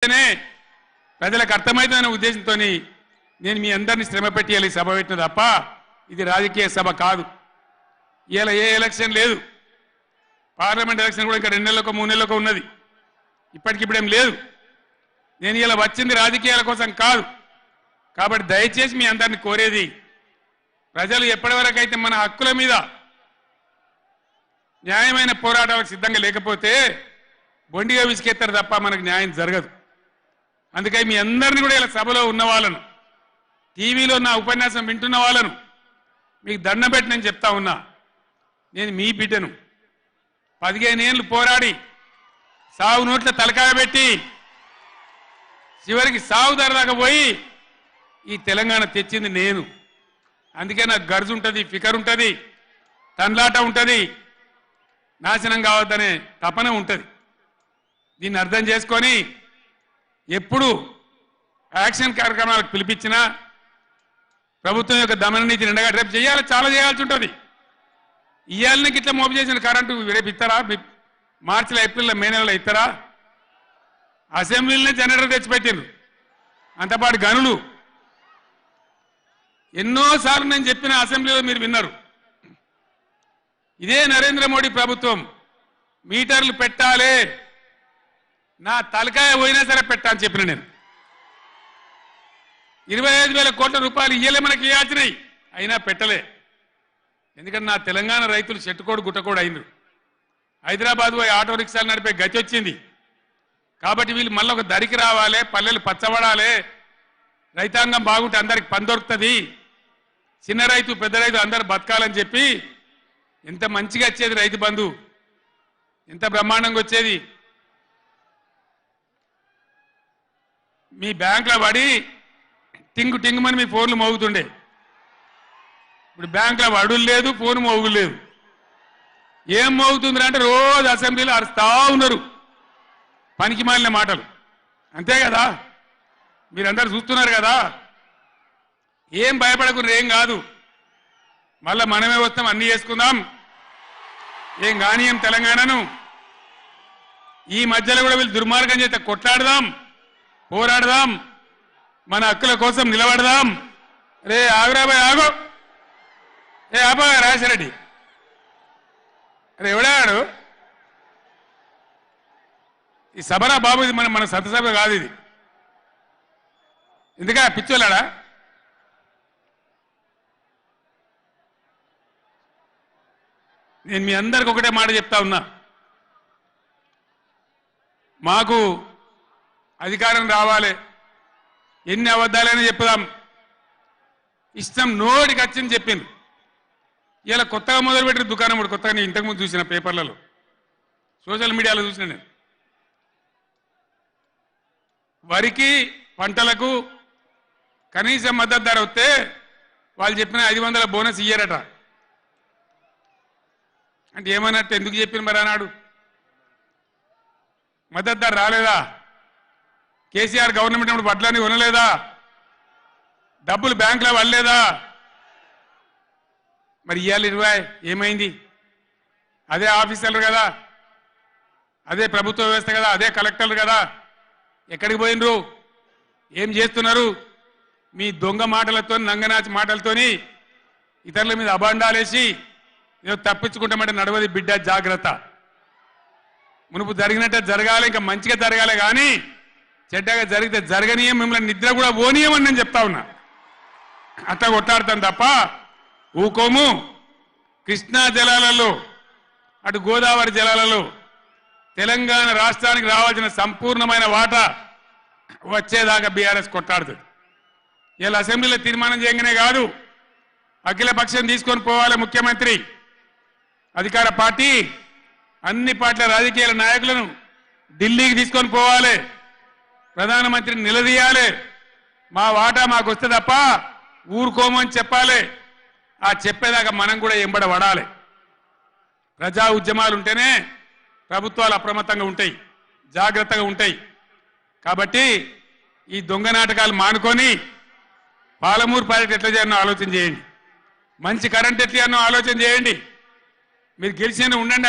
ప్రజలకు అర్థమైందనే ఉద్దేశంతో నేను మీ అందరినీ శ్రమ పెట్టి సభ పెట్టిన తప్ప ఇది రాజకీయ సభ కాదు. ఇలా ఏ ఎలక్షన్ లేదు. పార్లమెంట్ ఎలక్షన్ కూడా ఇంకా 2 నెలలకు 3 నెలలకు ఉన్నది. ఇప్పటికిప్పుడేం లేదు. నేను ఇలా వచ్చింది రాజకీయాల కోసం కాదు. కాబట్టి దయచేసి మీ అందరిని కోరేది, ప్రజలు ఎప్పటివరకైతే మన హక్కుల మీద న్యాయమైన పోరాటాలకు సిద్ధంగా లేకపోతే బొండిగా విసికెత్తారు తప్ప మనకు న్యాయం జరగదు. అందుకని మీ అందరినీ కూడా ఇలా సభలో ఉన్న వాళ్ళను, టీవీలో నా ఉపన్యాసం వింటున్న వాళ్ళను మీకు దండం పెట్టి నేను చెప్తా ఉన్నా, నేను మీ బిడ్డను. 15 ఏళ్ళు పోరాడి సావు నోట్ల తలకాయ పెట్టి చివరికి సావు దాకా పోయి ఈ తెలంగాణ తెచ్చింది నేను. అందుకే నాకు గర్జు ఉంటుంది, ఫికర్ ఉంటుంది, తన్లాట ఉంటుంది, నాశనం కావద్దనే తపన ఉంటుంది. దీన్ని అర్థం చేసుకొని ఎప్పుడు యాక్షన్ కార్యక్రమాలకు పిలిపించినా ప్రభుత్వం యొక్క దమన నీతి నిండగా రేపు చేయాలి, చాలా చేయాల్సి ఉంటుంది. ఇవాళకి ఇట్లా మోపు చేసిన కరెంటు రేపు ఇస్తారా? మార్చిలో, ఏప్రిల్లో, మే నెలలో ఇస్తారా? అసెంబ్లీలోనే జనరేటర్ తెచ్చిపెట్టారు. అంతపాటు గనులు ఎన్నోసార్లు నేను చెప్పిన అసెంబ్లీలో మీరు విన్నారు. ఇదే నరేంద్ర మోడీ ప్రభుత్వం మీటర్లు పెట్టాలి, నా తలకాయ పోయినా సరే పెట్టా అని చెప్పిన నేను. 25,000 కోట్ల రూపాయలు ఇయ్యలే మనకి ఇవ్వాల్సినాయి, అయినా పెట్టలే. ఎందుకంటే నా తెలంగాణ రైతులు చెట్టుకోడు గుట్టకోడు అయినరు. హైదరాబాద్ పోయి ఆటో రిక్షాలు నడిపే గతి వచ్చింది. కాబట్టి వీళ్ళు మళ్ళీ ఒక దరికి రావాలి, పల్లెలు పచ్చబడాలి, రైతాంగం బాగుంటే అందరికి పని దొరుకుతుంది, చిన్న రైతు పెద్ద రైతు అందరు బతకాలని చెప్పి ఎంత మంచిగా వచ్చేది రైతు బంధు, ఎంత బ్రహ్మాండంగా వచ్చేది. మీ బ్యాంకులో పడి టింగు టింగుమని మీ ఫోన్లు మోగుతుండే. ఇప్పుడు బ్యాంకులో వడులు లేదు, ఫోన్ మోగులు లేదు. ఏం మోగుతుంది అంటే రోజు అసెంబ్లీలో అరుస్తా ఉన్నారు పనికి మాలిన మాటలు. అంతే కదా, మీరందరూ చూస్తున్నారు కదా. ఏం భయపడకుండా ఏం కాదు, మళ్ళా మనమే వస్తాం, అన్ని చేసుకుందాం, ఏం కానీయం తెలంగాణను. ఈ మధ్యలో కూడా వీళ్ళు దుర్మార్గం చేస్తే కొట్లాడదాం, పోరాడదాం, మన హక్కుల కోసం నిలబడదాం. రే ఆగురాబాయ్ ఆగో, ఏ ఆపా రాజశరెడ్డి, అరే ఎవడాడు ఈ సభరా బాబు? ఇది మన సభ కాదు ఇది. ఎందుక పిచ్చోళ్ళాడా? నేను మీ అందరికి ఒకటే మాట చెప్తా ఉన్నా, మాకు అధికారం రావాలి, ఎన్ని అబద్ధాలైనా చెప్పుదాం, ఇష్టం నోటికి వచ్చింది చెప్పింది. ఇలా కొత్తగా మొదలుపెట్టిన దుకాణం కూడా కొత్తగా నేను ఇంతకుముందు చూసిన పేపర్లలో, సోషల్ మీడియాలో చూసిన నేను. వరికి పంటలకు కనీస మద్దతు ధర వస్తే వాళ్ళు చెప్పిన 500 బోనస్ ఇయ్యారట. అంటే ఏమన్నట్టు, ఎందుకు చెప్పిన మరి అన్నాడు? మద్దతు ధర రాలేదా? కేసీఆర్ గవర్నమెంట్ వడ్లని కొనలేదా? డబ్బులు బ్యాంకులో పడలేదా? మరి ఇవాళ 20 ఏమైంది? అదే ఆఫీసర్లు కదా, అదే ప్రభుత్వ వ్యవస్థ కదా, అదే కలెక్టర్లు కదా, ఎక్కడికి పోయినరు? ఏం చేస్తున్నారు? మీ దొంగ మాటలతో, నంగనాచి మాటలతోని ఇతరుల మీద అబాండాలేసి ఏదో తప్పించుకుంటామంటే నడవది బిడ్డ, జాగ్రత్త. మునుపు జరిగినట్టే జరగాలి, ఇంకా మంచిగా జరగాలి, కానీ చెడ్డగా జరిగితే జరగనీయం, మిమ్మల్ని నిద్ర కూడా పోనీయమని నేను చెప్తా ఉన్నా. అట్లా కొట్లాడతాను తప్ప ఊకోము. కృష్ణా జలాలలో, అటు గోదావరి జలాలలో తెలంగాణ రాష్ట్రానికి రావాల్సిన సంపూర్ణమైన వాటా వచ్చేదాకా బీఆర్ఎస్ కొట్లాడుతుంది. ఇలా అసెంబ్లీలో తీర్మానం చేయగానే కాదు, అఖిల పక్షం తీసుకొని పోవాలి ముఖ్యమంత్రి, అధికార పార్టీ అన్ని పార్టీల రాజకీయ నాయకులను ఢిల్లీకి తీసుకొని పోవాలి, ప్రధానమంత్రిని నిలదీయాలి. మా వాటా మాకు వస్తే తప్ప ఊరుకోమని చెప్పాలి. ఆ చెప్పేదాకా మనం కూడా ఎంబడ పడాలి. ప్రజా ఉద్యమాలు ఉంటేనే ప్రభుత్వాలు అప్రమత్తంగా ఉంటాయి, జాగ్రత్తగా ఉంటాయి. కాబట్టి ఈ దొంగ నాటకాలు మానుకొని పాలమూరు ప్రాజెక్ట్ ఎట్లా చేయాలో ఆలోచన చేయండి, మంచి కరెంట్ ఎట్లా చేయాలో ఆలోచన చేయండి. మీరు గెలిచిన ఉండండి.